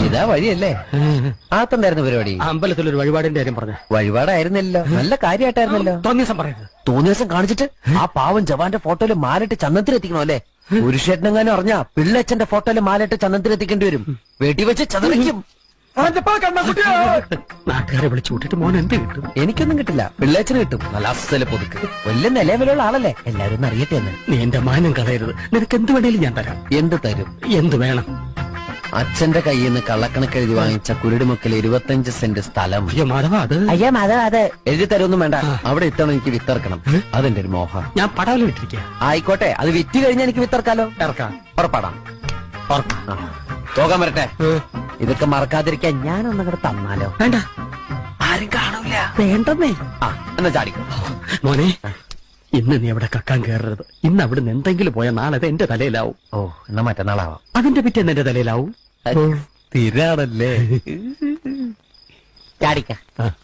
ഇതാ വഴിയല്ലേ? ആത്തുണ്ടായിരുന്നു പരിപാടി. അമ്പലത്തിലൊരു വഴിപാടിന്റെ കാര്യം പറഞ്ഞു. വഴിപാടായിരുന്നല്ലോ, നല്ല കാര്യമായിട്ടായിരുന്നല്ലോ. തോന്നിയസം പറയരുത്. തോന്നിയ ദിവസം കാണിച്ചിട്ട് ആ പാവം ജവാന്റെ ഫോട്ടോയില് മാലിട്ട് ചന്ദനത്തിലെത്തിക്കണോ അല്ലേ? പുരുഷേട്ടനെങ്ങാനും അറിഞ്ഞാ പിള്ളച്ചന്റെ ഫോട്ടോയില് മാലിട്ട് ചന്ദനത്തിലെത്തിക്കേണ്ടി വരും. വെടിവെച്ച് ചതറിക്കും. നാട്ടുകാരെ വിളിച്ചു കൂട്ടിട്ട് മോൻ എന്ത് കിട്ടും? എനിക്കൊന്നും കിട്ടില്ല, പിള്ളേച്ചന് കിട്ടും. നല്ല അസല പൊതുക്ക്, വലിയ നിലവിലുള്ള ആളല്ലേ, എല്ലാരും ഒന്ന് അറിയട്ടെ എന്ന്. നീ എന്റെ മാനം കളയരുത്. നിനക്ക് എന്ത് വേണേലും ഞാൻ തരാം. എന്ത് തരും? എന്ത് വേണം? അച്ഛന്റെ കയ്യിൽ നിന്ന് കള്ളക്കണക്ക് എഴുതി വാങ്ങിച്ച കുരുടിമുക്കിൽ 25 സെന്റ് സ്ഥലം. അയ്യോ മാധവ, അത് അയ്യാ മാധവ, അത് എഴുതി തരുമൊന്നും വേണ്ട. അവിടെ ഇത്തവണ എനിക്ക് വിത്തറക്കണം. അതെന്റെ ഒരു മോഹം. ഞാൻ പടാവിൽ വിട്ടിരിക്കുക. ആയിക്കോട്ടെ, അത് വിറ്റ് കഴിഞ്ഞാൽ എനിക്ക് വിത്തറക്കാലോ. ഇറക്കാം. പുറപ്പാടാം. പോകാൻ വരട്ടെ. ഇതൊക്കെ മറക്കാതിരിക്കാൻ ഞാനൊന്നും കൂടെ തന്നാലോ? വേണ്ട, ആരും കാണൂല. വേണ്ടെന്നേ. എന്നാ ചാടിക്കോ മോനെ. ഇന്ന് നീ അവിടെ കക്കാൻ കയറരുത്. ഇന്ന് അവിടുന്ന് എന്തെങ്കിലും പോയ നാളെ എന്റെ തലയിലാവും. ഓ, എന്നാ മറ്റന്നാളാവാം. അതിന്റെ പിറ്റേന്ന് എന്റെ തലയിലാവും. സ്ഥിരാണല്ലേ? ചാടിക്ക.